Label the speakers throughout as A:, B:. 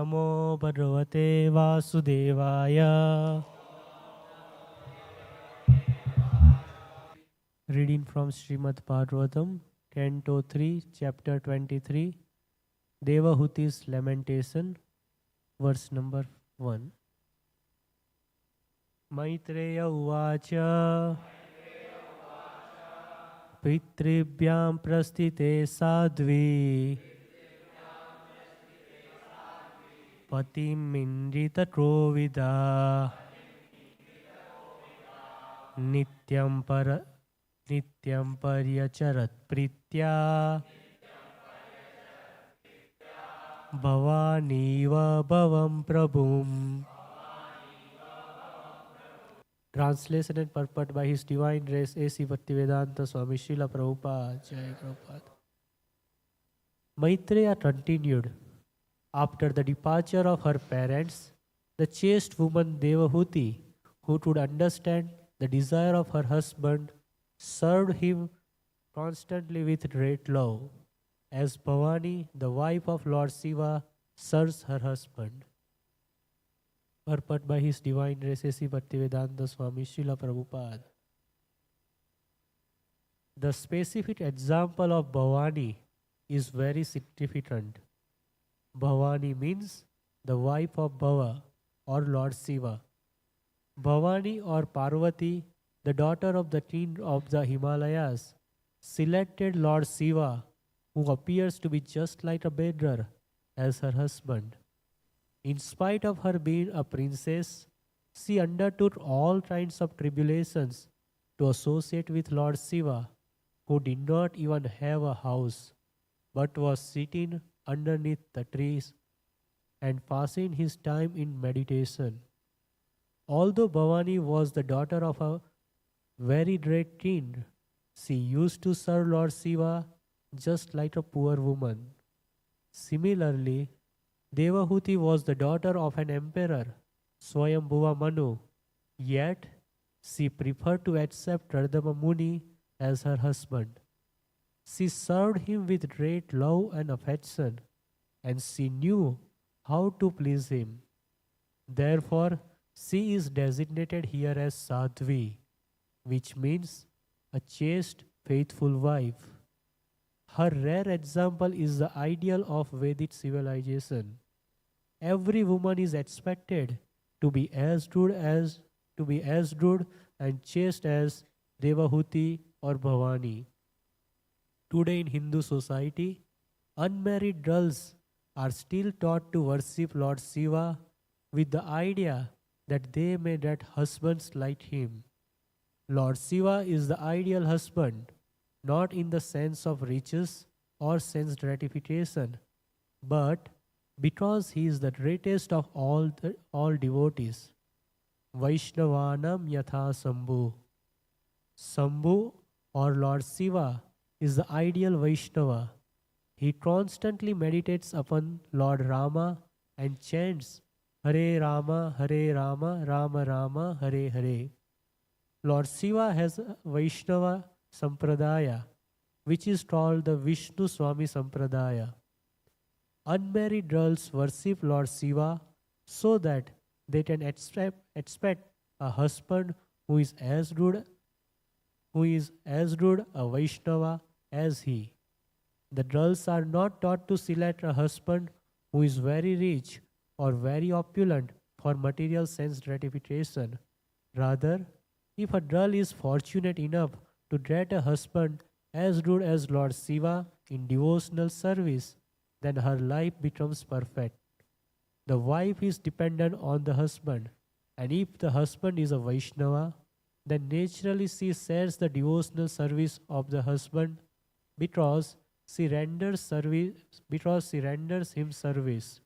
A: Namo Bhagavate Vasudevaya. Reading from Srimad Bhagavatam, Canto 3, Chapter 23, Devahuti's Lamentation, verse number 1. Maitreya Uvacha Pitribhyam Prasthite Sadhvi Patim Indrita Trovida Nityam Paryacharat Pritya Bhavaniva Bhavam Prabhum. Translation and purport by His Divine Grace A.C. Bhaktivedanta Swami Srila Prabhupada. Jai Prabhupada. Maitreya continued. After the departure of her parents, the chaste woman Devahuti, who could understand the desire of her husband, served him constantly with great love, as Bhavani, the wife of Lord Shiva, serves her husband. Purport by His Divine Grace A.C. Bhaktivedanta Swami Srila Prabhupada. The specific example of Bhavani is very significant. Bhavani means the wife of Bhava or Lord Shiva. Bhavani or Parvati, the daughter of the king of the Himalayas, selected Lord Shiva, who appears to be just like a beggar, as her husband. In spite of her being a princess, she undertook all kinds of tribulations to associate with Lord Shiva, who did not even have a house, but was sitting underneath the trees and passing his time in meditation. Although Bhavani was the daughter of a very great king, she used to serve Lord Shiva just like a poor woman. Similarly, Devahuti was the daughter of an emperor, Swayambhuva Manu, yet she preferred to accept Radhama Muni as her husband. She served him with great love and affection, and she knew how to please him. Therefore, she is designated here as Sadhvi, which means a chaste, faithful wife. Her rare example is the ideal of Vedic civilization. Every woman is expected to be as good and chaste as Devahuti or Bhavani. Today in Hindu society, unmarried girls are still taught to worship Lord Shiva with the idea that they may get husbands like him. Lord Shiva is the ideal husband, not in the sense of riches or sense gratification, but because he is the greatest of all devotees. Vaishnavanam yatha Sambhu. Sambhu or Lord Shiva is the ideal Vaishnava. He constantly meditates upon Lord Rama and chants Hare Rama, Rama Rama, Hare Hare. Lord Shiva has a Vaishnava Sampradaya, which is called the Vishnu Swami Sampradaya. Unmarried girls worship Lord Shiva so that they can expect a husband who is as good a Vaishnava as he. The girls are not taught to select a husband who is very rich or very opulent for material sense gratification. Rather, if a girl is fortunate enough to get a husband as good as Lord Shiva in devotional service, then her life becomes perfect. The wife is dependent on the husband, and if the husband is a Vaishnava, then naturally she shares the devotional service of the husband because she renders him service.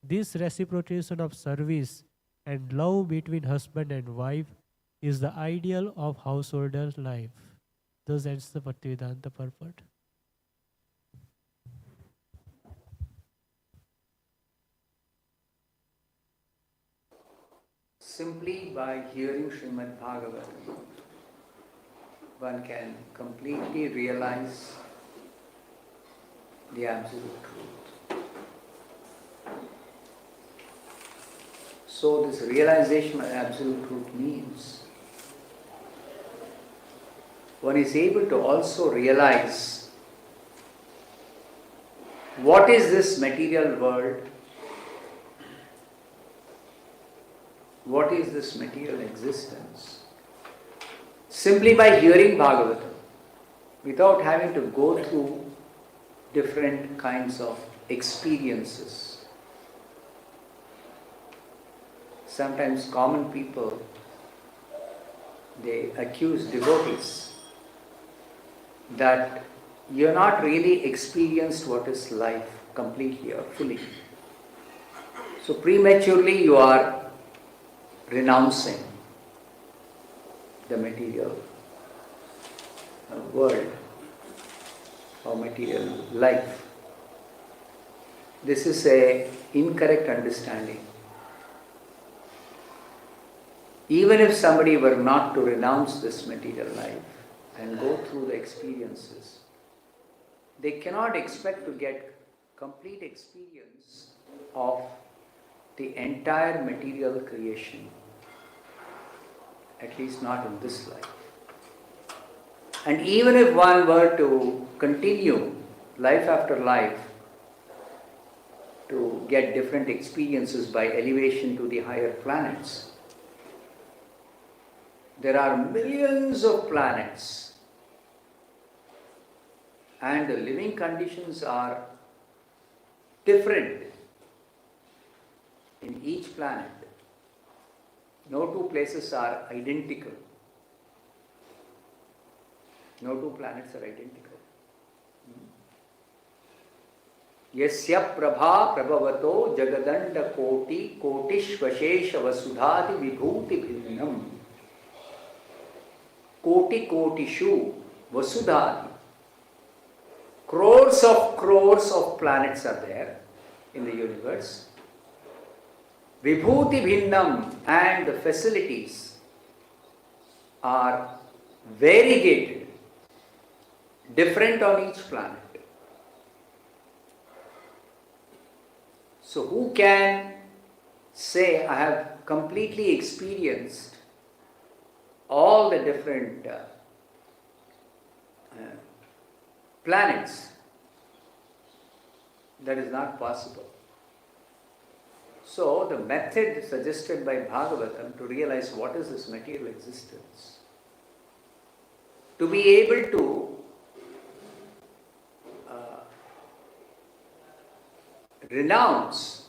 A: This reciprocation of service and love between husband and wife is the ideal of householder life. Thus ends the Bhaktivedanta purport.
B: Simply by hearing Srimad Bhagavatam, one can completely realize the absolute truth. So this realization of absolute truth means one is able to also realize what is this material world, what is this material existence, simply by hearing Bhagavatam, without having to go through different kinds of experiences. Sometimes common people, they accuse devotees that you're not really experienced what is life completely or fully. So prematurely you are renouncing the material world or material life. This is an incorrect understanding. Even if somebody were not to renounce this material life and go through the experiences, they cannot expect to get complete experience of the entire material creation, at least not in this life. And even if one were to continue life after life to get different experiences by elevation to the higher planets, there are millions of planets and the living conditions are different in each planet. No two places are identical. No two planets are identical. Yasya prabha prabhavato jagadanda koti kotishvashesha vasudhati vibhuti bhinnam koti kotishu vasudhati. Crores of planets are there in the universe. Vibhuti bhinnam, and the facilities are variegated, different on each planet. So who can say, I have completely experienced all the different planets? That is not possible. So the method suggested by Bhagavatam to realize what is this material existence, to be able to renounce,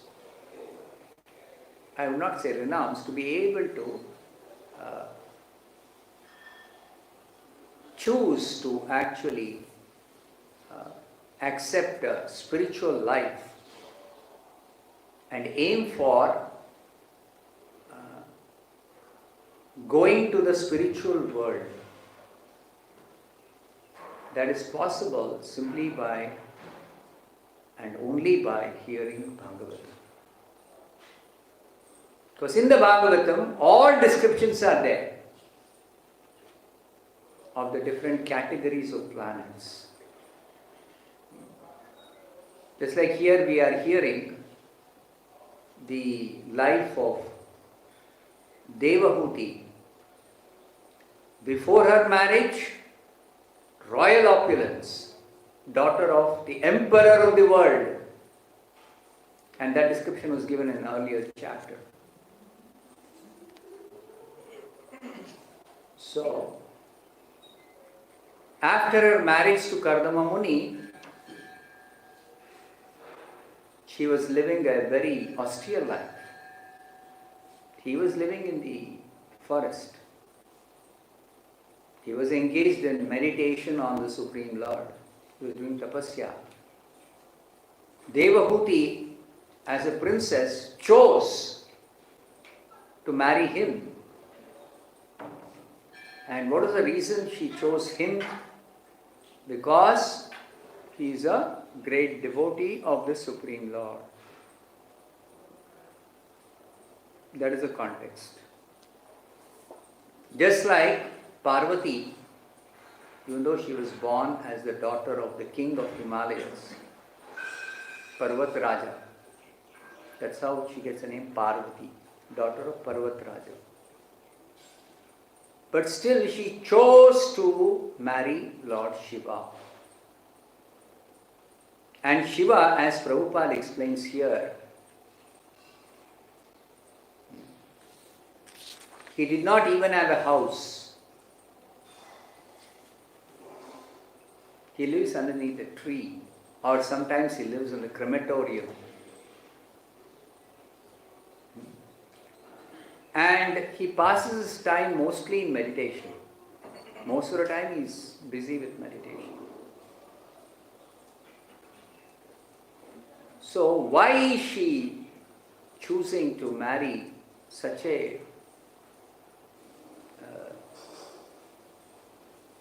B: I would not say renounce, to be able to choose to actually accept a spiritual life and aim for going to the spiritual world. That is possible simply by and only by hearing Bhagavatam. Because in the Bhagavatam, all descriptions are there of the different categories of planets. Just like here we are hearing the life of Devahuti. Before her marriage, royal opulence, daughter of the emperor of the world. And that description was given in an earlier chapter. So, after her marriage to Kardama Muni, she was living a very austere life. He was living in the forest. He was engaged in meditation on the Supreme Lord. He was doing tapasya. Devahuti, as a princess, chose to marry him. And what was the reason she chose him? Because he is a great devotee of the Supreme Lord. That is the context. Just like Parvati, even though she was born as the daughter of the king of Himalayas, Parvat Raja, that's how she gets the name Parvati. daughter of Parvatraja. But still she chose to marry Lord Shiva. And Shiva, as Prabhupada explains here, he did not even have a house. He lives underneath a tree, or sometimes he lives in a crematorium. And he passes his time mostly in meditation. Most of the time he is busy with meditation. So why is she choosing to marry such a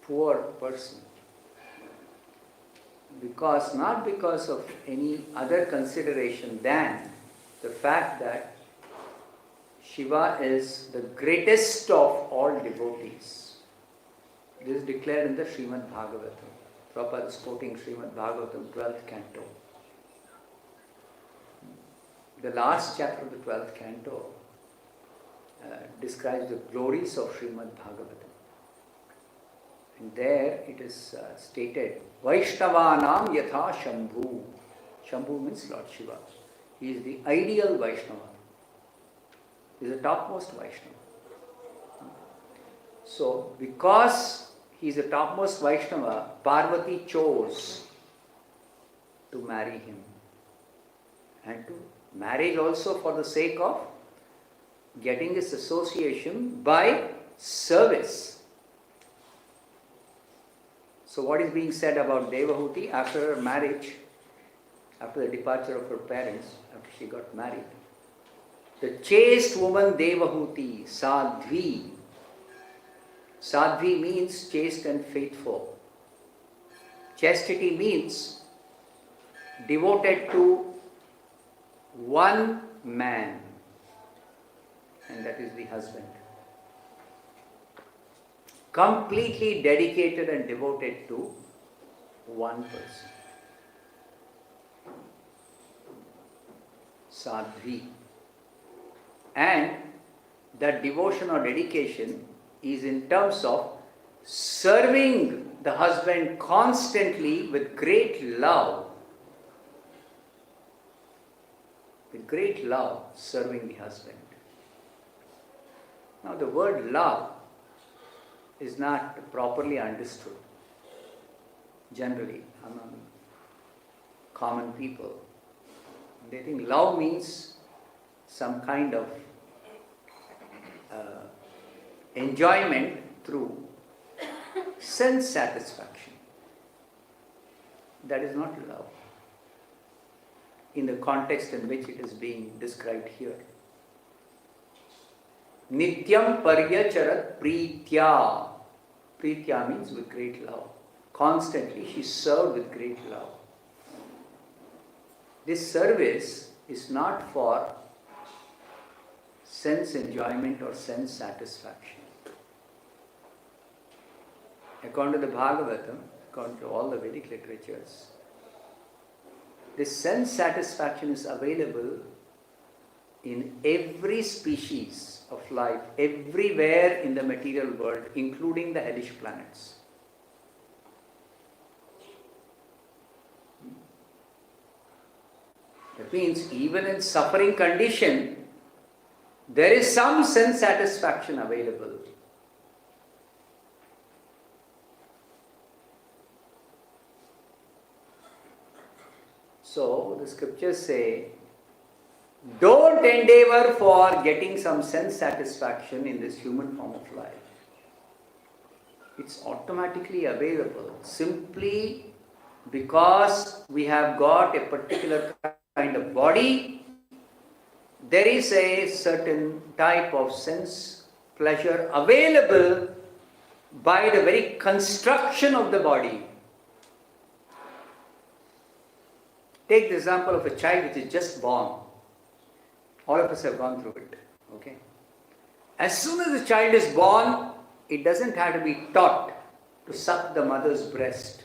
B: poor person? Not because of any other consideration than the fact that Shiva is the greatest of all devotees. This is declared in the Srimad Bhagavatam. Prabhupada is quoting Srimad Bhagavatam, 12th canto. The last chapter of the 12th canto describes the glories of Srimad Bhagavatam. And there it is stated, Vaishnavanam yatha Shambhu. Shambhu means Lord Shiva. He is the ideal Vaishnava. He is the topmost Vaishnava. So, because he is the topmost Vaishnava, Parvati chose to marry him. And to marriage also for the sake of getting this association by service. So what is being said about Devahuti after her marriage, after the departure of her parents, after she got married? The chaste woman Devahuti, Sadhvi. Sadhvi means chaste and faithful. Chastity means devoted to one man, and that is the husband. Completely dedicated and devoted to one person. Sadhvi. And that devotion or dedication is in terms of serving the husband constantly with great love. With great love, serving the husband. Now the word love is not properly understood generally among common people. They think love means some kind of enjoyment through sense satisfaction. That is not love in the context in which it is being described here. Nityam paryacharat pritya. Pritya means with great love. Constantly she served with great love. This service is not for sense enjoyment or sense satisfaction. According to the Bhagavatam, according to all the Vedic literatures, this sense satisfaction is available in every species of life, everywhere in the material world, including the hellish planets. That means even in suffering condition, there is some sense satisfaction available. So the scriptures say, don't endeavor for getting some sense satisfaction in this human form of life. It's automatically available simply because we have got a particular kind of body. There is a certain type of sense pleasure available by the very construction of the body. Take the example of a child which is just born. All of us have gone through it. Okay? As soon as the child is born, it doesn't have to be taught to suck the mother's breast.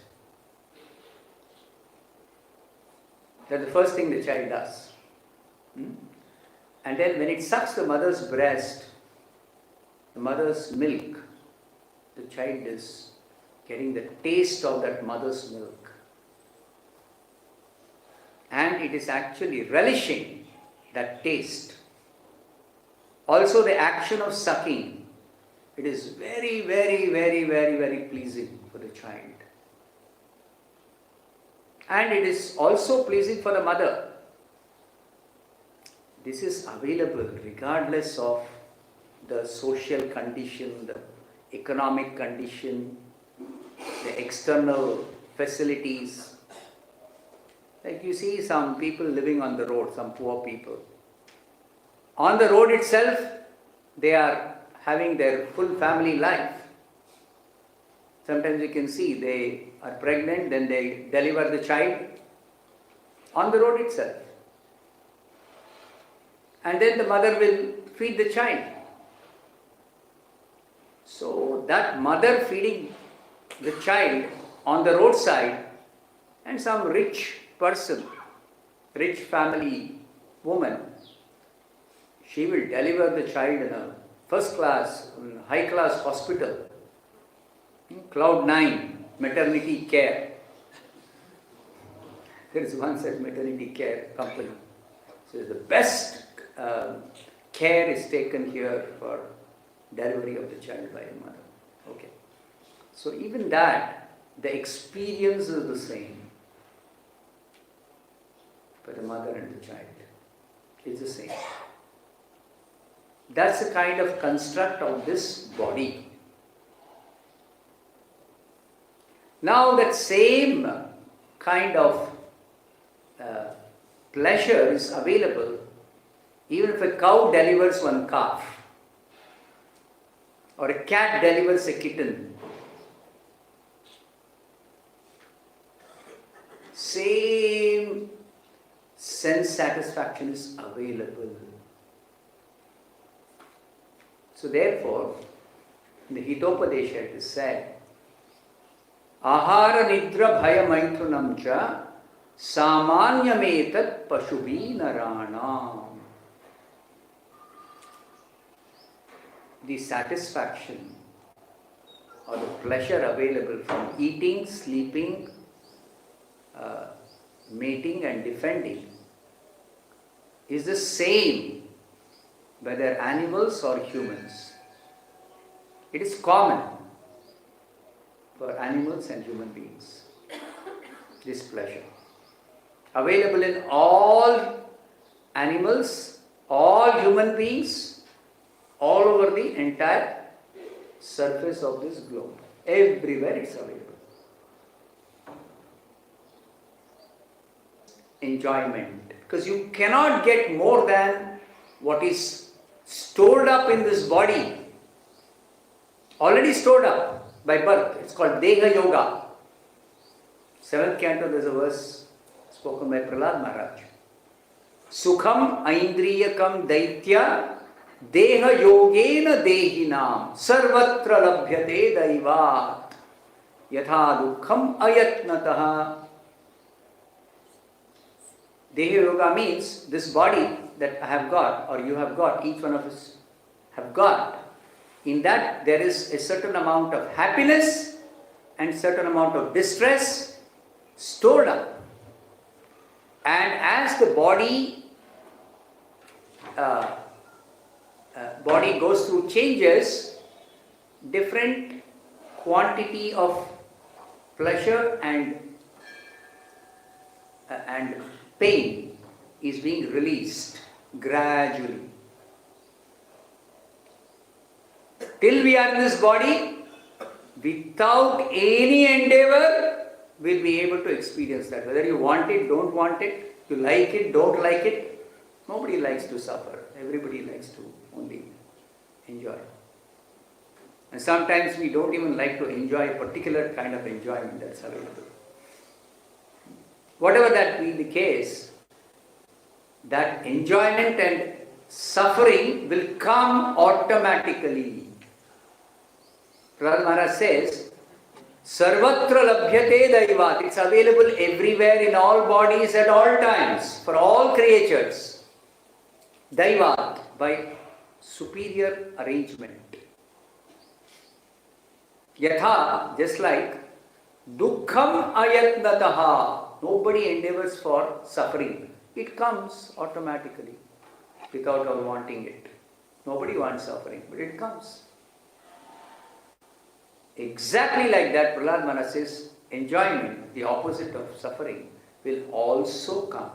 B: That's the first thing the child does. And then when it sucks the mother's breast, the mother's milk, the child is getting the taste of that mother's milk. And it is actually relishing that taste. Also the action of sucking, it is very, very, very, very, very pleasing for the child. And it is also pleasing for the mother. This is available regardless of the social condition, the economic condition, the external facilities. Like you see some people living on the road, some poor people. On the road itself, they are having their full family life. Sometimes you can see they are pregnant, then they deliver the child on the road itself. And then the mother will feed the child. So that mother feeding the child on the roadside, and some rich person, rich family woman, she will deliver the child in a first class, high class hospital, Cloud 9 maternity care. There is one such maternity care company. So the best care is taken here for delivery of the child by a mother. Okay. So even that, the experience is the same for the mother and the child. It's the same. That's the kind of construct of this body. Now that same kind of pleasure is available even if a cow delivers one calf or a cat delivers a kitten. Same sense satisfaction is available. So therefore, in the Hitopadesha it is said, Ahara nidra bhaya maithunam cha samanyametat pashubhi naranam. The satisfaction or the pleasure available from eating, sleeping, mating and defending is the same whether animals or humans. It is common for animals and human beings. This pleasure. Available in all animals, all human beings, all over the entire surface of this globe. Everywhere it's available. Enjoyment. Because you cannot get more than what is stored up in this body. Already stored up by birth. It's called Deha Yoga. 7th canto, there's a verse spoken by Prahlad Maharaj. Sukham aindriyakam daitya Deha yogena dehinam sarvatra labhyate daivat yatha dukkham ayatnataha. Deha yoga means this body that I have got or you have got, each one of us have got. In that there is a certain amount of happiness and certain amount of distress stored up. And as the body goes through changes, different quantity of pleasure and pain is being released gradually. Till we are in this body, without any endeavor, we'll be able to experience that. Whether you want it, don't want it, you like it, don't like it, nobody likes to suffer. Everybody likes to only enjoy. And sometimes we don't even like to enjoy a particular kind of enjoyment that's available. Whatever that be the case, that enjoyment and suffering will come automatically. Prahlad Maharaj says, Sarvatra labhyate daivat. It's available everywhere in all bodies at all times, for all creatures. Daivat, by superior arrangement. Yatha, just like Dukkham ayatnataha, nobody endeavors for suffering. It comes automatically without our wanting it. Nobody wants suffering, but it comes. Exactly like that, Prahlad Maharaj says, enjoyment, the opposite of suffering, will also come.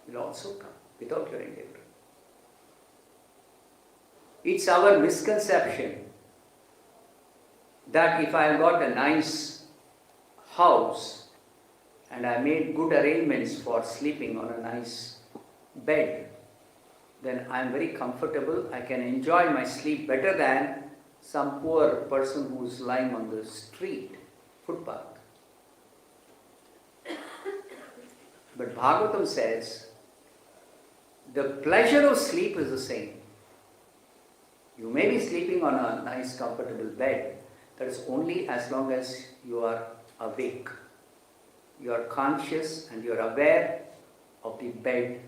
B: Will also come without your endeavor. It's our misconception that if I have got a nice house and I made good arrangements for sleeping on a nice bed, then I am very comfortable, I can enjoy my sleep better than some poor person who is lying on the street, footpath. But Bhagavatam says, the pleasure of sleep is the same. You may be sleeping on a nice comfortable bed, that is only as long as you are awake. You are conscious and you are aware of the bed,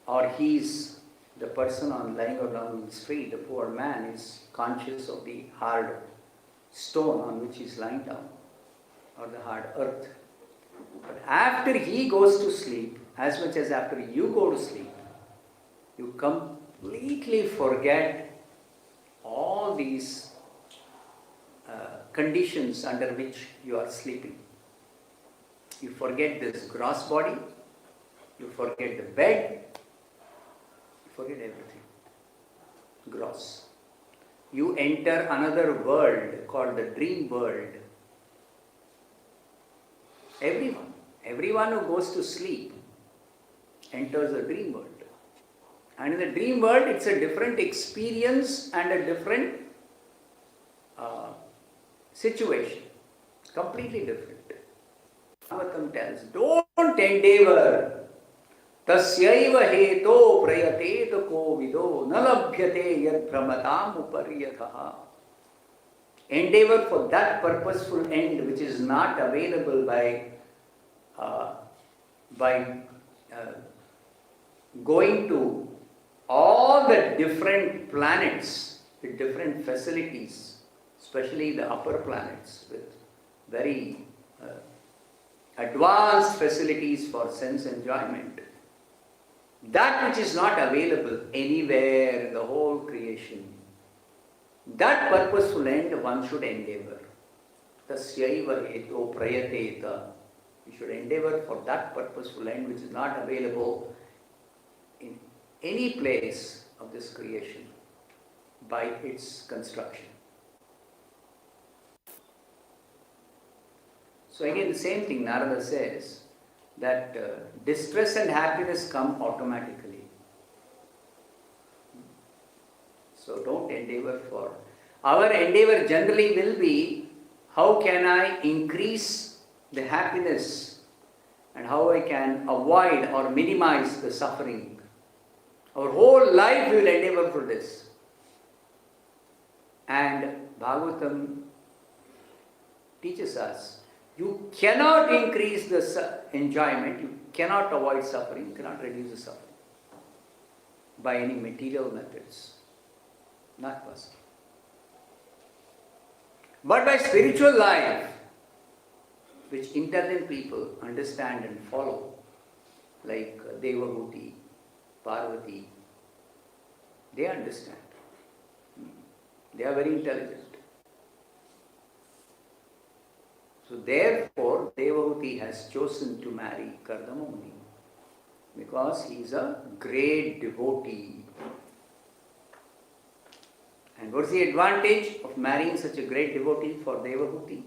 B: or the person lying on the street, the poor man is conscious of the hard stone on which he is lying down, or the hard earth. But after he goes to sleep, as much as after you go to sleep, you completely forget all these conditions under which you are sleeping. You forget this gross body, you forget the bed, you forget everything. Gross. You enter another world called the dream world. Everyone who goes to sleep enters the dream world. And in the dream world, it's a different experience and a different situation. Completely different. Bhagavatam tells, don't endeavor. Tasyaiva heto prayatet ko vido nalabhyate yad brahmatam uparyataha. Endeavor for that purposeful end which is not available by going to all the different planets with different facilities, especially the upper planets with very advanced facilities for sense enjoyment. That which is not available anywhere in the whole creation, that purposeful end one should endeavor. Tasyaiva heto prayateta. You should endeavor for that purposeful end which is not available in any place of this creation by its construction. So again, the same thing Narada says, that distress and happiness come automatically. So don't endeavor for... Our endeavor generally will be, how can I increase the happiness and how I can avoid or minimize the suffering. Our whole life we will endeavor for this. And Bhagavatam teaches us, you cannot increase the enjoyment, you cannot avoid suffering, you cannot reduce the suffering by any material methods. Not possible. But by spiritual life, which intelligent people understand and follow, like Devahuti, Parvati, they understand. They are very intelligent. So therefore, Devahuti has chosen to marry Kardama Muni because he is a great devotee. And what's the advantage of marrying such a great devotee for Devahuti?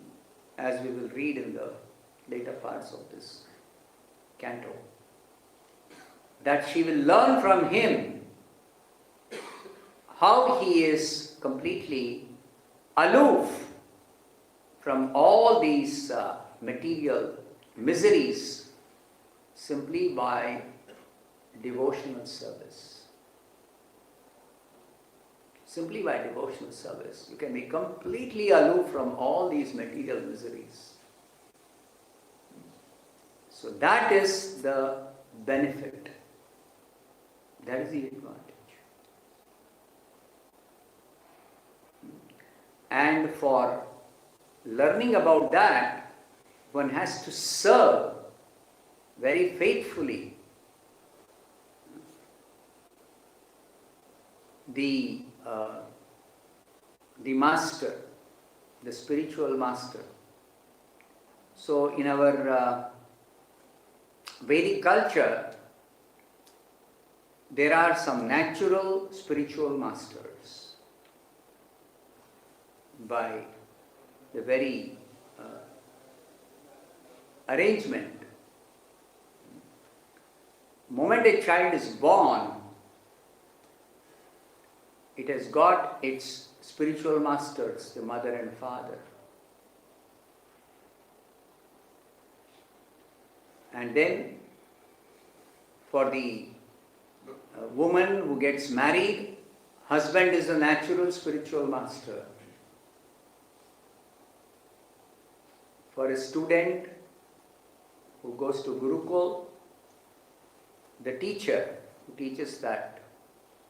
B: As we will read in the later parts of this canto. That she will learn from him how he is completely aloof from all these material miseries simply by devotional service. Simply by devotional service, you can be completely aloof from all these material miseries. So that is the benefit. That is the advantage. And for learning about that, one has to serve very faithfully the master, the spiritual master. So in our Vedic culture, there are some natural spiritual masters by the very arrangement. Moment a child is born, it has got its spiritual masters, the mother and father. And then for the woman who gets married, husband is the natural spiritual master. For a student who goes to Gurukul, the teacher who teaches that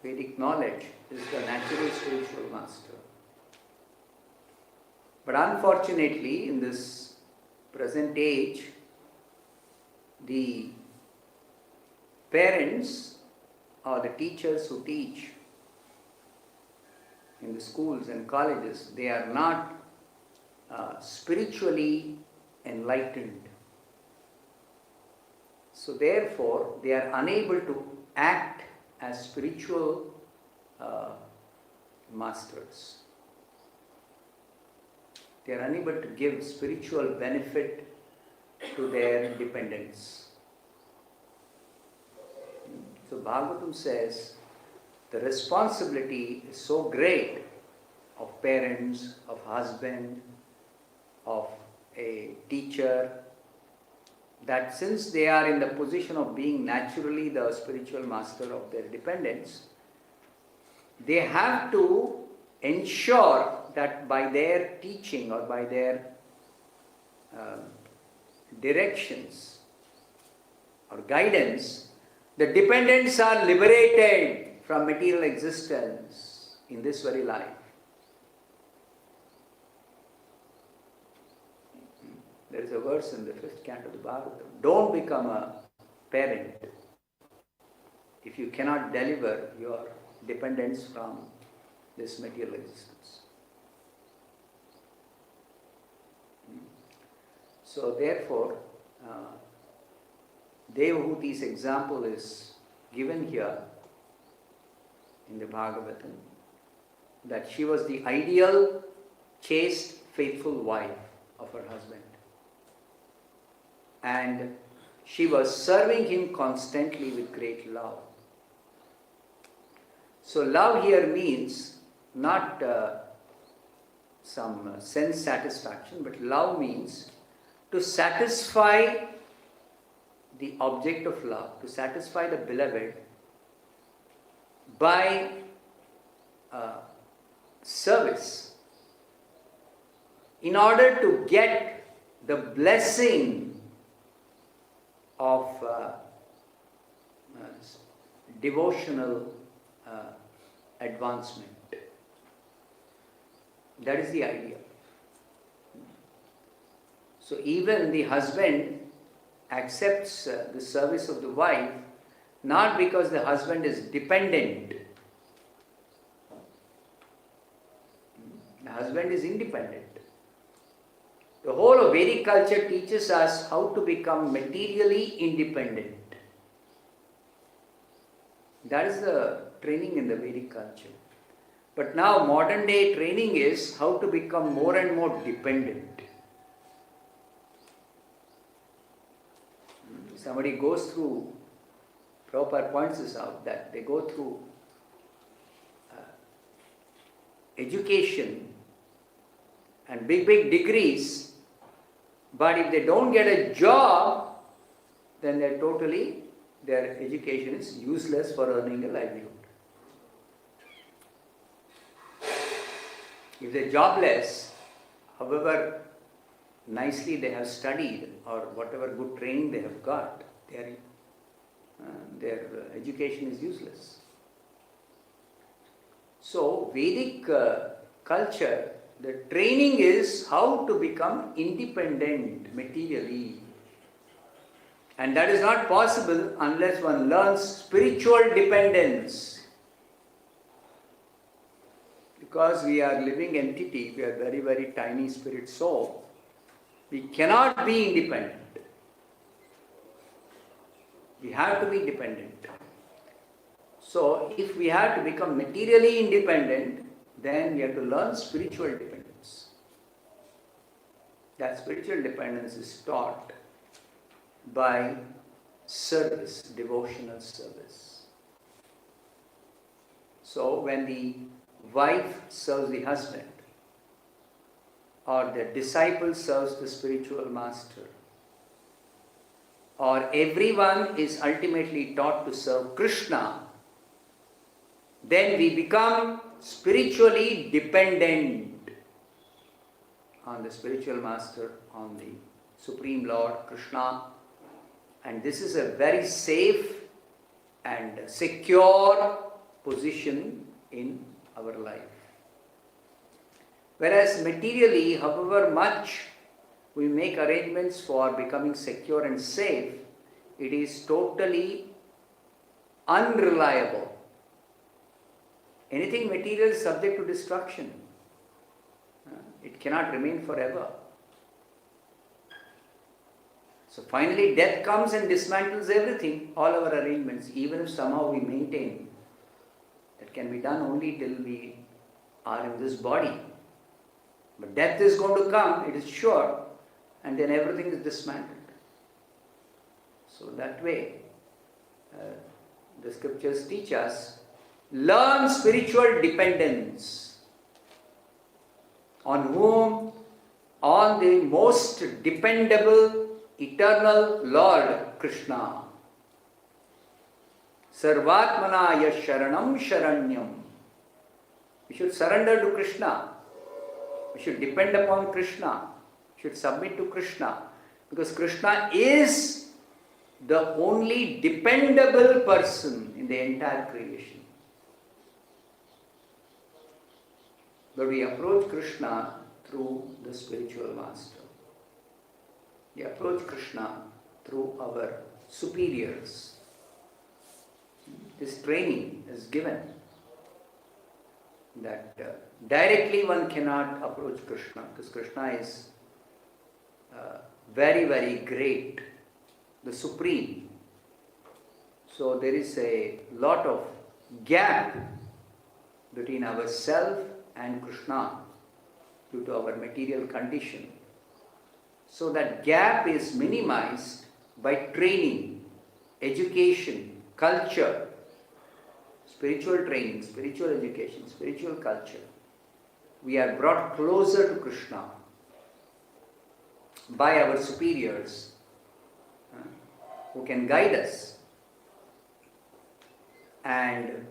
B: Vedic knowledge is the natural spiritual master. But unfortunately, in this present age, the parents or the teachers who teach in the schools and colleges, they are not spiritually enlightened. So therefore, they are unable to act as spiritual masters. They are unable to give spiritual benefit to their dependents. So Bhagavatam says the responsibility is so great of parents, of husband, of a teacher, that since they are in the position of being naturally the spiritual master of their dependents, they have to ensure that by their teaching or by their directions or guidance, the dependents are liberated from material existence in this very life. There is a verse in the 5th canto of the Bhagavatam. Don't become a parent if you cannot deliver your dependents from this material existence. So therefore, Devahuti's example is given here in the Bhagavatam, that she was the ideal, chaste, faithful wife of her husband. And she was serving him constantly with great love. So love here means not some sense satisfaction, but love means to satisfy the object of love, to satisfy the beloved by service, in order to get the blessing of devotional advancement. That is the idea. So even the husband accepts the service of the wife not because the husband is dependent. The husband is independent. The whole of Vedic culture teaches us how to become materially independent. That is the training in the Vedic culture. But now modern day training is how to become more and more dependent. Somebody goes through, Prabhupada points this out, that they go through education and big degrees, but if they don't get a job, then their education is useless for earning a livelihood. If they're jobless, however nicely they have studied or whatever good training they have got, they are their education is useless. So, Vedic culture, the training is how to become independent materially. And that is not possible unless one learns spiritual dependence. Because we are living entity, we are very, very tiny spirit soul. We cannot be independent. We have to be dependent. So, if we have to become materially independent, then we have to learn spiritual dependence. That spiritual dependence is taught by service, devotional service. So, when the wife serves the husband, or the disciple serves the spiritual master, or everyone is ultimately taught to serve Krishna, then we become spiritually dependent on the spiritual master, on the Supreme Lord Krishna. And this is a very safe and secure position in our life. Whereas materially, however much we make arrangements for becoming secure and safe, it is totally unreliable. Anything material is subject to destruction. It cannot remain forever. So finally death comes and dismantles everything, all our arrangements, even if somehow we maintain. That can be done only till we are in this body. But death is going to come, it is sure, and then everything is dismantled. So that way, the scriptures teach us, learn spiritual dependence. On whom? On the most dependable, eternal Lord Krishna. Sarvatmanaya sharanam sharanyam. We should surrender to Krishna. We should depend upon Krishna. We should submit to Krishna. Because Krishna is the only dependable person in the entire creation. But we approach Krishna through the spiritual master. We approach Krishna through our superiors. This training is given that directly one cannot approach Krishna, because Krishna is very, very great, the supreme. So there is a lot of gap between ourselves and Krishna due to our material condition. So that gap is minimized by training, education, culture, spiritual training, spiritual education, spiritual culture. We are brought closer to Krishna by our superiors who can guide us. And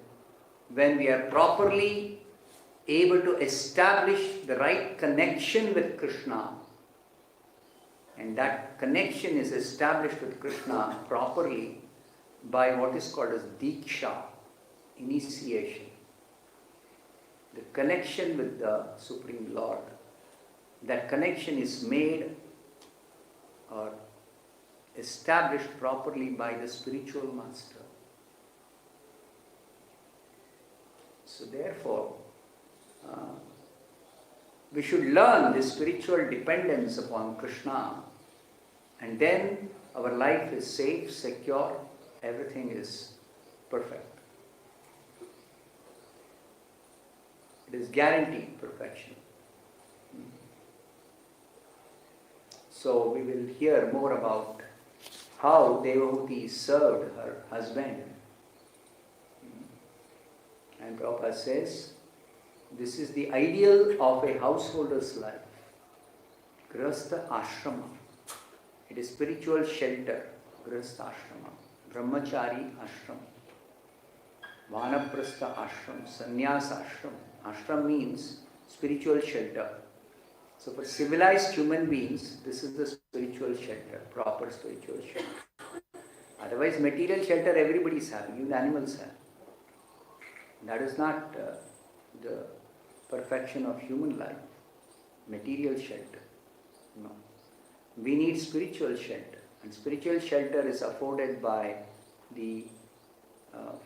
B: when we are properly able to establish the right connection with Krishna, and that connection is established with Krishna properly by what is called as Diksha, initiation. The connection with the Supreme Lord. That connection is made or established properly by the spiritual master. So therefore, we should learn this spiritual dependence upon Krishna, and then our life is safe, secure, everything is perfect. It is guaranteed perfection. So we will hear more about how Devahuti served her husband. And Prabhupada says, this is the ideal of a householder's life. Grihastha ashrama. It is spiritual shelter. Grihastha ashrama. Brahmachari ashram. Vanaprastha ashram. Sannyas ashram. Ashram means spiritual shelter. So for civilized human beings, this is the spiritual shelter, proper spiritual shelter. Otherwise, material shelter everybody is having, even animals have. That is not the perfection of human life. Material shelter. No. We need spiritual shelter. And spiritual shelter is afforded by the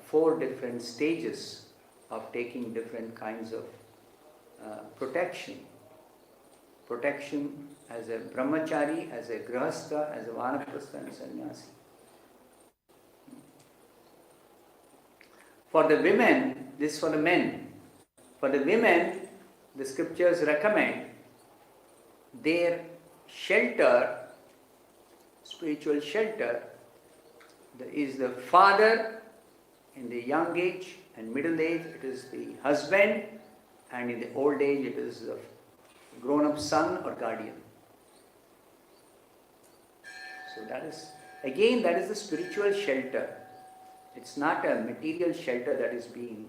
B: 4 different stages of taking different kinds of protection. Protection as a brahmachari, as a grihastha, as a vanaprastha and sannyasi. For the women, this is for the men. For the women, the scriptures recommend their shelter, spiritual shelter, is the father in the young age and middle age, it is the husband, and in the old age, it is the grown-up son or guardian. So that is the spiritual shelter. It's not a material shelter that is being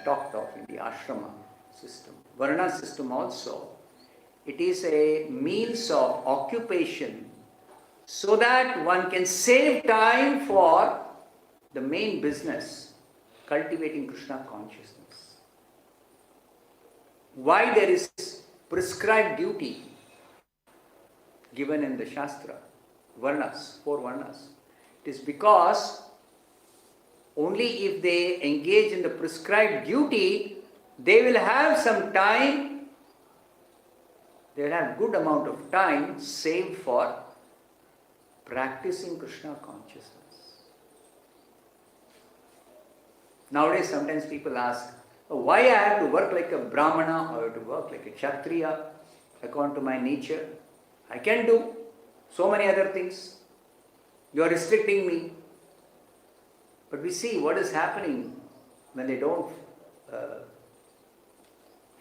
B: talked of in the ashrama system. Varna system also, it is a means of occupation so that one can save time for the main business, cultivating Krishna consciousness. Why there is prescribed duty given in the Shastra, Varnas, 4 Varnas? It is because only if they engage in the prescribed duty, they will have some time, they will have good amount of time saved for practicing Krishna consciousness. Nowadays, sometimes people ask, why I have to work like a Brahmana or to work like a Kshatriya according to my nature? I can do so many other things. You are restricting me. But we see what is happening when they don't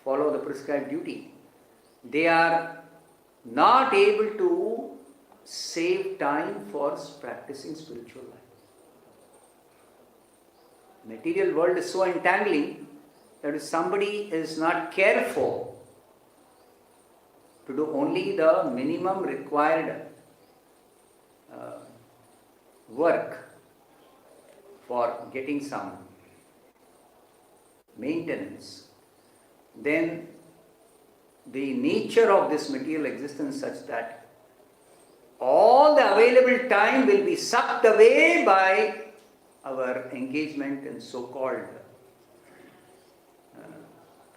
B: follow the prescribed duty. They are not able to save time for practicing spiritual life. Material world is so entangling that if somebody is not careful to do only the minimum required work for getting some maintenance, then the nature of this material existence is such that all the available time will be sucked away by our engagement in so-called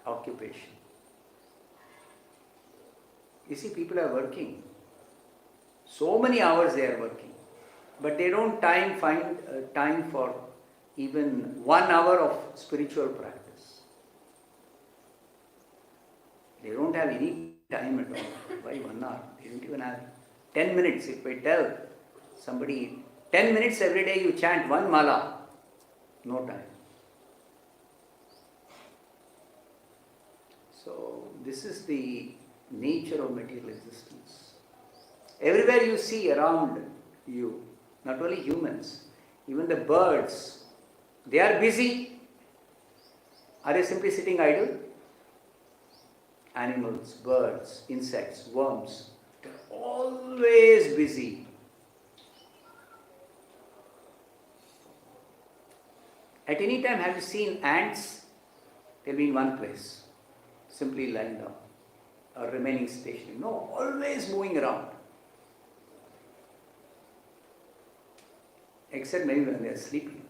B: occupation. You see, people are working. So many hours they are working. But they don't find time for even 1 hour of spiritual practice. They don't have any time at all. Why 1 hour? They don't even have 10 minutes. If I tell somebody 10 minutes every day you chant 1 mala, no time. So this is the nature of material existence. Everywhere you see around you, not only humans, even the birds, they are busy. Are they simply sitting idle? Animals, birds, insects, worms, they are always busy. At any time, have you seen ants? They'll be in one place, simply lying down or remaining stationary. No, always moving around. Except maybe when they are sleeping.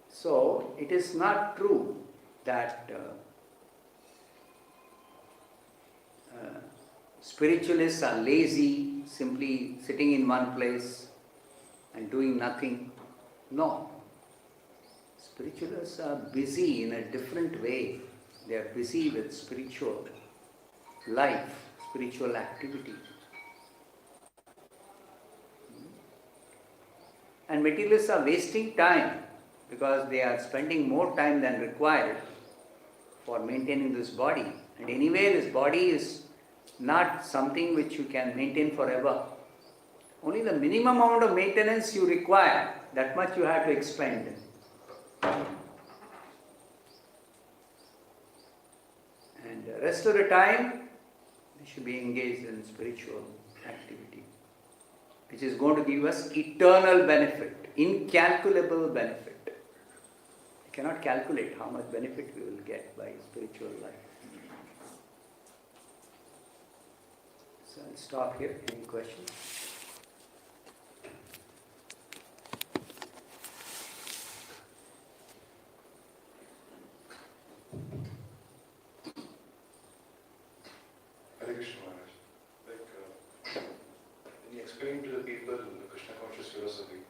B: So, it is not true that spiritualists are lazy, simply sitting in one place and doing nothing. No. Spiritualists are busy in a different way. They are busy with spiritual life, spiritual activity. And materialists are wasting time because they are spending more time than required for maintaining this body. And anyway, this body is not something which you can maintain forever. Only the minimum amount of maintenance you require, that much you have to expend. And the rest of the time, they should be engaged in spiritual activity. which is going to give us eternal benefit, incalculable benefit. You cannot calculate how much benefit we will get by spiritual life. So I'll stop here. Any questions?
C: Hare Krishna Maharaj. When you explain to the people the Krishna conscious philosophy,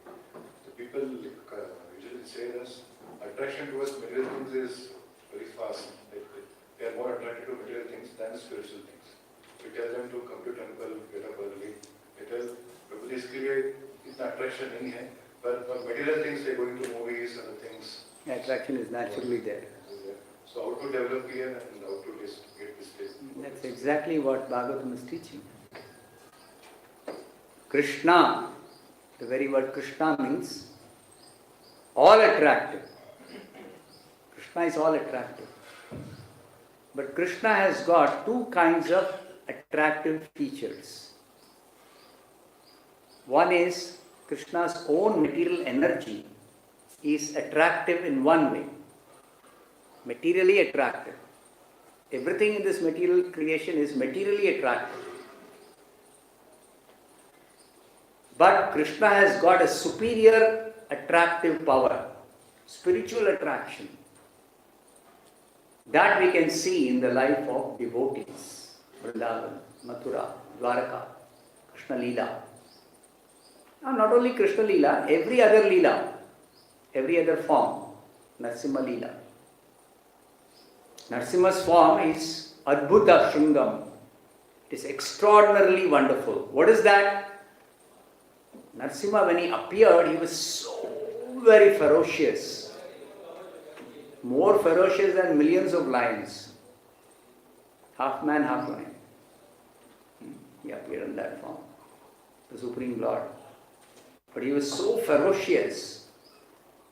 C: the people usually say that attraction towards material things is very fast. They are more attracted to material things than spiritual things. We tell them to come to temple, get up early. We tell people इसके लिए इतना attraction नहीं है, but for material things they are going to movies and things.
B: Attraction is naturally there.
C: So how to develop here and how to get this place?
B: That's exactly what Bhagavatam is teaching. Krishna, the very word Krishna means all attractive. Krishna is all attractive. But Krishna has got two kinds of attractive features. One is Krishna's own material energy is attractive in one way. Materially attractive. Everything in this material creation is materially attractive. But Krishna has got a superior attractive power, spiritual attraction. That we can see in the life of devotees. Vrindavan, Mathura, Dwaraka, Krishna Leela. Now not only Krishna Leela, every other Leela, every other form, Narsimha Leela. Narsimha's form is Adbhuta Shringam. It is extraordinarily wonderful. What is that? Narsimha, when he appeared, he was so very ferocious. More ferocious than millions of lions. Half man, half lion. He appeared in that form. The Supreme Lord. But he was so ferocious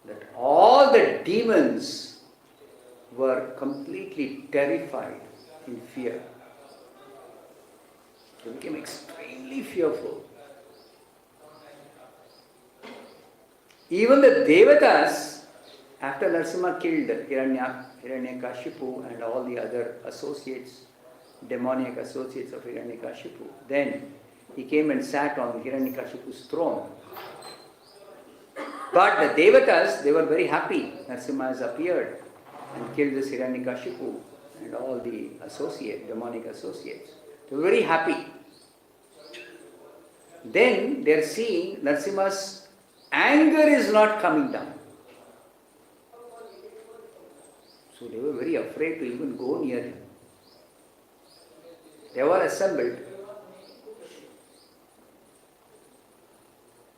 B: that all the demons were completely terrified in fear. They became extremely fearful. Even the Devatas, after Narasimha killed Hiranyakashipu and all the other associates, demoniac associates of Hiranyakashipu, then he came and sat on Hiranyakashipu's throne. But the Devatas, they were very happy. Narasimha has appeared and killed this Hiranyakashipu and all the demonic associates. They were very happy. Then they are seeing Narasimha's anger is not coming down. So they were very afraid to even go near him. They were assembled.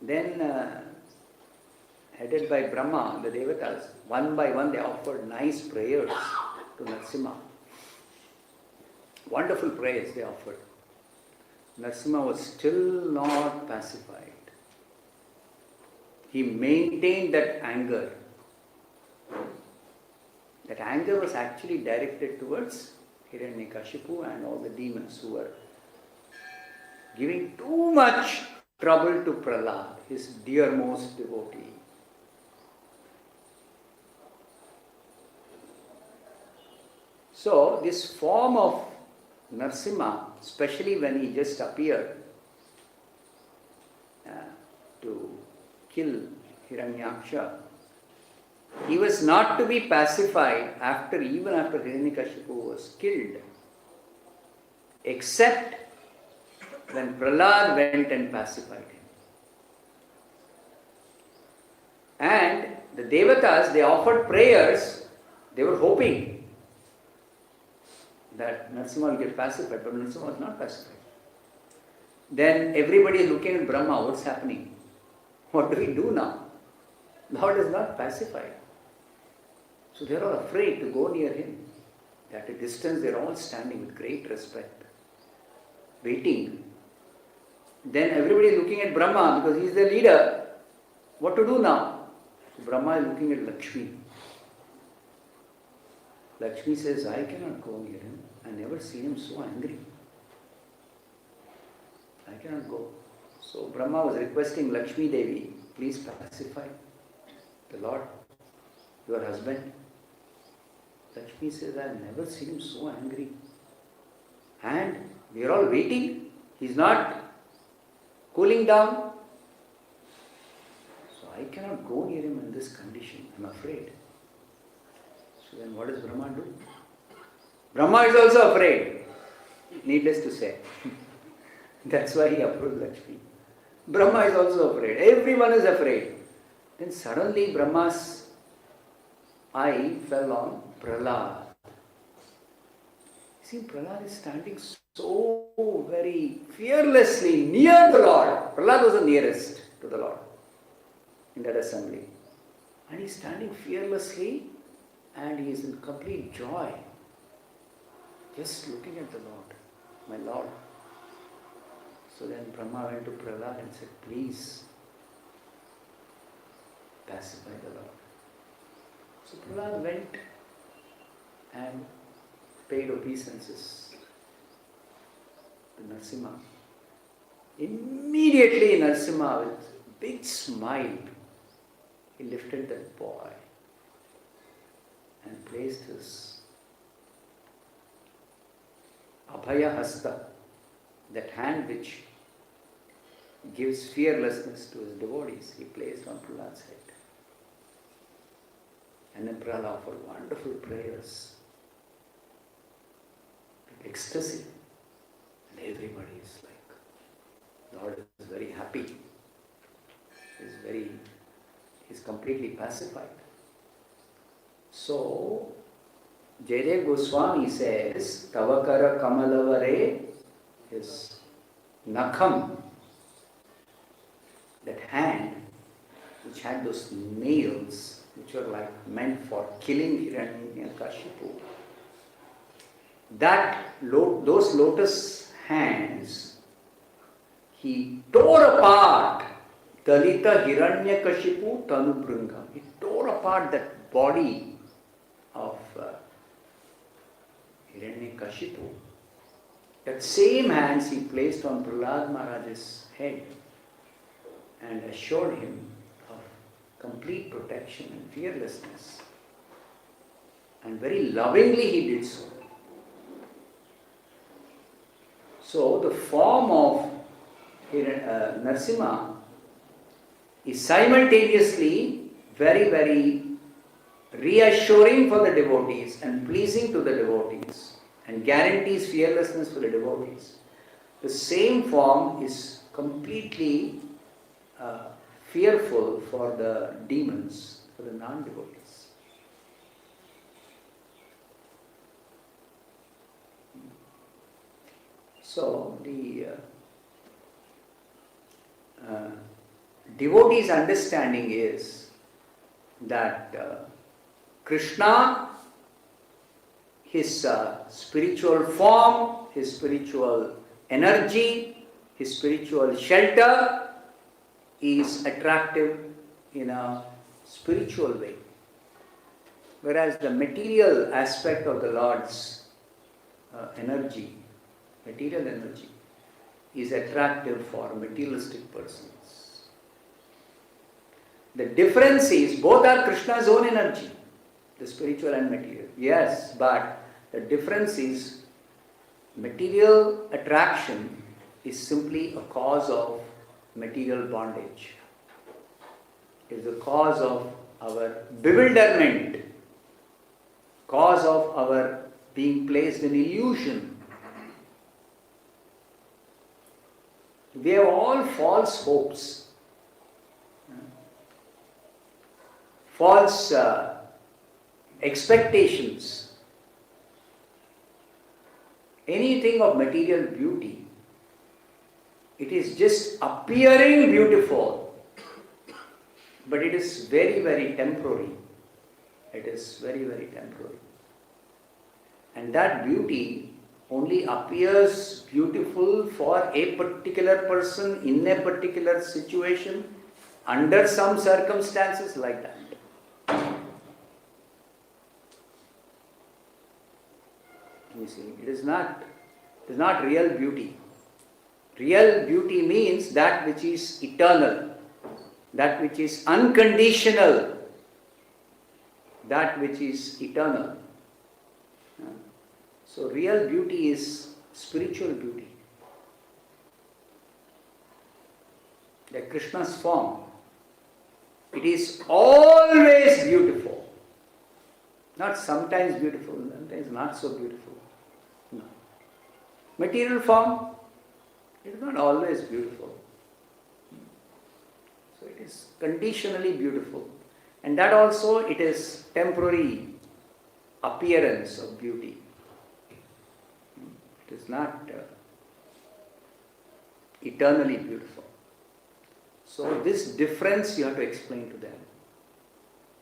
B: Then, headed by Brahma, the Devatas, one by one they offered nice prayers to Narasimha. Wonderful prayers they offered. Narasimha was still not pacified. He maintained that anger. That anger was actually directed towards Hiranyakashipu and all the demons who were giving too much trouble to Prahlad, his dearmost devotee. So this form of Narasimha, especially when he just appeared to kill Hiranyaksha, he was not to be pacified even after Hiranyakashipu was killed, except when Prahlad went and pacified him. And the Devatas, they offered prayers, they were hoping that Narasimha will get pacified, but Narasimha was not pacified. Then everybody is looking at Brahma, what's happening? What do we do now? Lord is not pacified. So they are all afraid to go near him. At a distance they are all standing with great respect, waiting. Then everybody is looking at Brahma because he is the leader. What to do now? So Brahma is looking at Lakshmi. Lakshmi says, I cannot go near him. I never seen him so angry. I cannot go. So Brahma was requesting Lakshmi Devi, please pacify the Lord, your husband. Lakshmi says, I have never seen him so angry. And we are all waiting. He's not cooling down. So I cannot go near him in this condition. I'm afraid. So then what does Brahma do? Brahma is also afraid. Needless to say. That's why he approached Lakshmi. Brahma is also afraid. Everyone is afraid. Then suddenly Brahma's eye fell on Prahlad. See, Prahlad is standing so very fearlessly near the Lord. Prahlad was the nearest to the Lord in that assembly. And he's standing fearlessly and he is in complete joy. Just looking at the Lord, my Lord. So then Brahma went to Prahlad and said, please pacify the Lord. So Prahlad went and paid obeisances to Narasimha. Immediately Narasimha, with a big smile, he lifted that boy and placed his Abhaya Hasta, that hand which gives fearlessness to his devotees, he placed on Prahlad's head. And then Prahlad offered wonderful prayers, with ecstasy. And everybody is like, Lord is very happy. He's completely pacified. So, Jayadev Goswami says, Tavakara Kamalavare, his Nakham, that hand which had those nails which were like meant for killing Hiranyakashipu, those lotus hands, he tore apart Dalita Hiranyakashipu Tanubringa. He tore apart that body of Hiranyakashipu. That same hands he placed on Prahlad Maharaj's head and assured him of complete protection and fearlessness. And very lovingly he did so. So the form of Narasimha is simultaneously very, very reassuring for the devotees and pleasing to the devotees and guarantees fearlessness for the devotees. The same form is completely fearful for the demons, for the non-devotees. So the devotee's understanding is that Krishna, his spiritual form, his spiritual energy, his spiritual shelter is attractive in a spiritual way. Whereas the material aspect of the Lord's material energy, is attractive for materialistic persons. The difference is both are Krishna's own energy, the spiritual and material. Yes, but the difference is material attraction is simply a cause of material bondage. It is the cause of our bewilderment, cause of our being placed in illusion. We have all false hopes, false expectations. Anything of material beauty, it is just appearing beautiful, but it is very, very temporary. It is very, very temporary. And that beauty only appears beautiful for a particular person in a particular situation, under some circumstances like that. You see, it is not real beauty. Real beauty means that which is eternal, that which is unconditional, that which is eternal. So real beauty is spiritual beauty. Like Krishna's form, it is always beautiful. Not sometimes beautiful, sometimes not so beautiful. No. Material form, it is not always beautiful. So it is conditionally beautiful. And that also, it is temporary appearance of beauty. It is not eternally beautiful. So this difference you have to explain to them.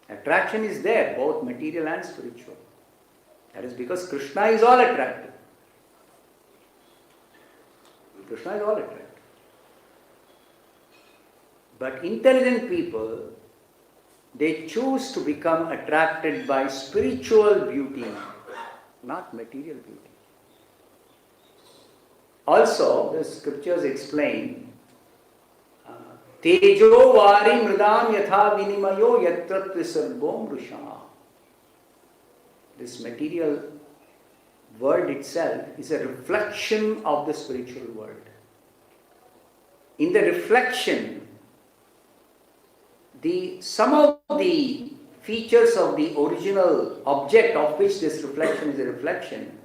B: Attraction is there, both material and spiritual. That is because Krishna is all attractive. Krishna is all attractive. But intelligent people, they choose to become attracted by spiritual beauty, not material beauty. Also, the scriptures explain Tejo vari mridam yatha vinimayo yatra trisargom rusha. This material world itself is a reflection of the spiritual world. In the reflection, some of the features of the original object of which this reflection is a reflection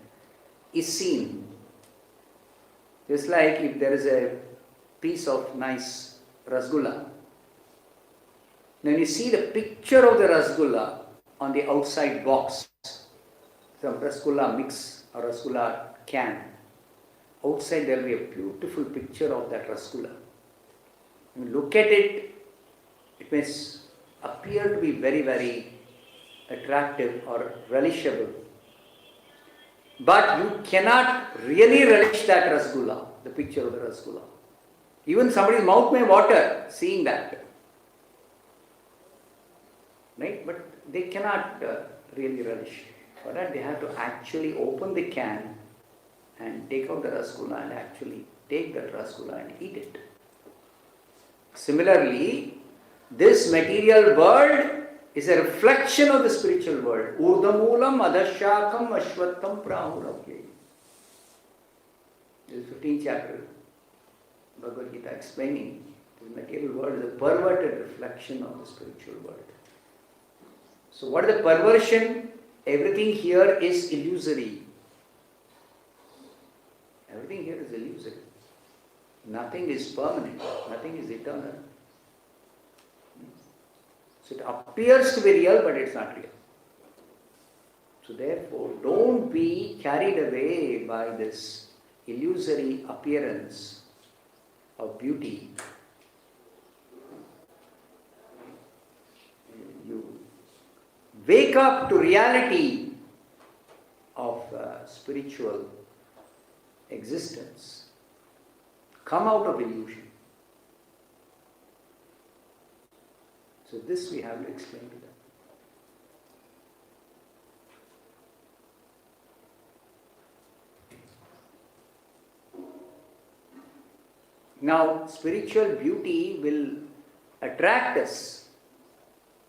B: is seen. Just like if there is a piece of nice rasgulla. Then you see the picture of the rasgulla on the outside box. Some rasgulla mix or rasgulla can. Outside there will be a beautiful picture of that rasgulla. When you look at it, it may appear to be very, very attractive or relishable. But you cannot really relish that rasgulla, the picture of the rasgulla. Even somebody's mouth may water seeing that. Right? But they cannot really relish. For that they have to actually open the can and take out the rasgulla and actually take that rasgulla and eat it. Similarly, this material world is a reflection of the spiritual world. Urdhamulam adashakam ashvattam prahuravye. This is 15th chapter. Bhagavad Gita explaining the material world is a perverted reflection of the spiritual world. So what is the perversion? Everything here is illusory. Everything here is illusory. Nothing is permanent. Nothing is eternal. So it appears to be real, but it's not real. So therefore, don't be carried away by this illusory appearance of beauty. You wake up to reality of spiritual existence. Come out of illusion. So this we have to explain to them. Now, spiritual beauty will attract us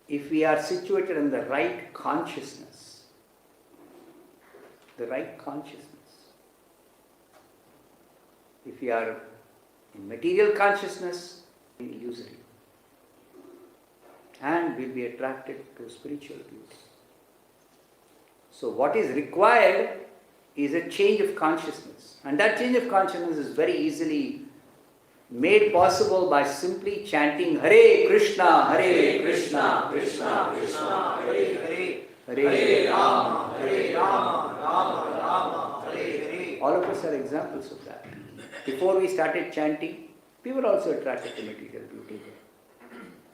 B: if we are situated in the right consciousness. The right consciousness. If we are in material consciousness, illusory. And we'll be attracted to spiritual beauty. So what is required is a change of consciousness. And that change of consciousness is very easily made possible by simply chanting Hare Krishna, Krishna, Krishna, Hare, Hare Rama, Rama, Rama, Hare. All of us are examples of that. Before we started chanting, we were also attracted to material beauty.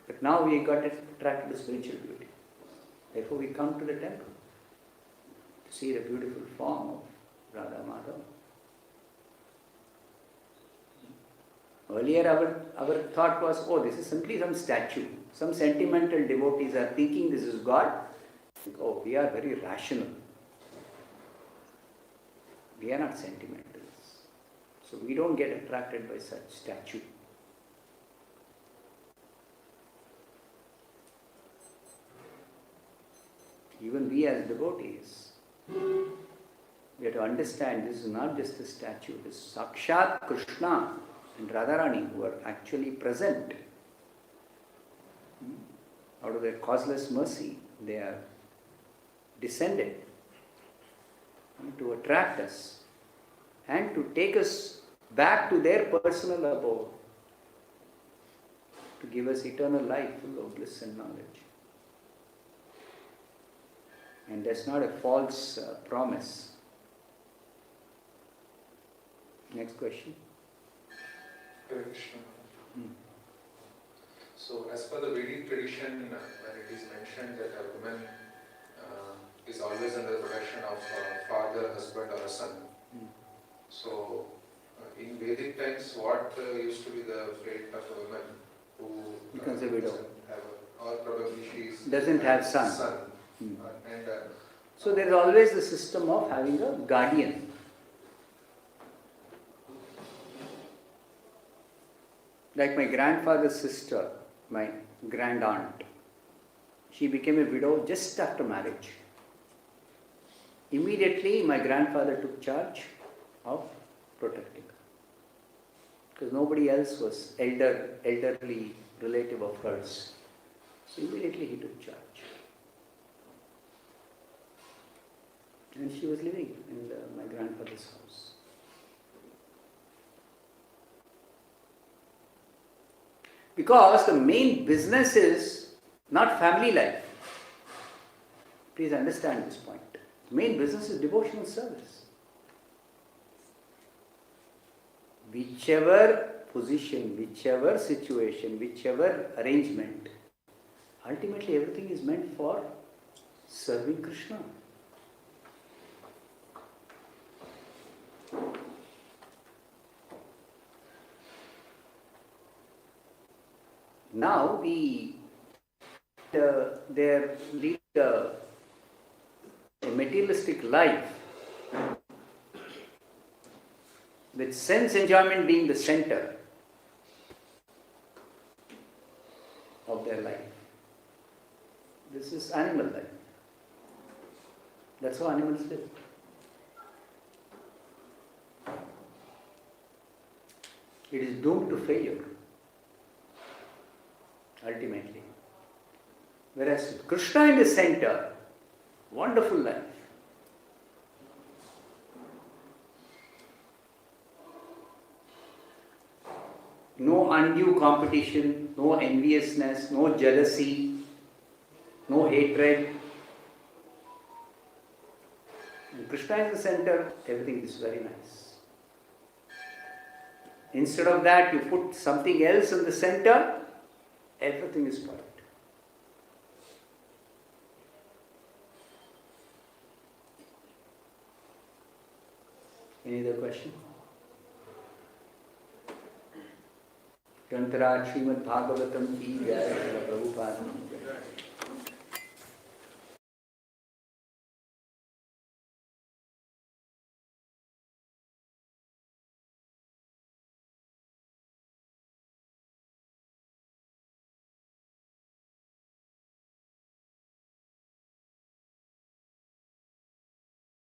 B: But now we got attracted to spiritual beauty. Therefore we come to the temple to see the beautiful form of Radha Madhava. Earlier our thought was, oh, this is simply some statue. Some sentimental devotees are thinking this is God. Oh, we are very rational. We are not sentimentalists. So we don't get attracted by such statue. Even we as devotees, we have to understand this is not just a statue, it is Sakshat Krishna and Radharani who are actually present. Out of their causeless mercy, they are descended to attract us and to take us back to their personal abode, to give us eternal life full of bliss and knowledge. And that's not a false promise. Next question.
C: Krishna. So, as per the Vedic tradition, when it is mentioned that a woman is always under the protection of father, husband, or a son. So, in Vedic times, what used to be the fate of a woman who
B: becomes a widow?
C: Or probably she
B: doesn't have son.
C: And
B: so there is always the system of having a guardian. Like my grandfather's sister, my grand aunt, she became a widow just after marriage. Immediately my grandfather took charge of protecting her. Because nobody else was elderly relative of hers. So immediately he took charge. And she was living in my grandfather's house. Because the main business is not family life. Please understand this point. The main business is devotional service. Whichever position, whichever situation, whichever arrangement, ultimately everything is meant for serving Krishna. Now they lead a materialistic life with sense enjoyment being the center of their life. This is animal life. That's how animals live. It is doomed to failure, ultimately. Whereas Krishna in the center, wonderful life. No undue competition, no enviousness, no jealousy, no hatred. When Krishna is the center, everything is very nice. Instead of that, you put something else in the center, everything is spoiled. Any other question? Grantharaj Srimad Bhagavatam ki jai, Prabhupada.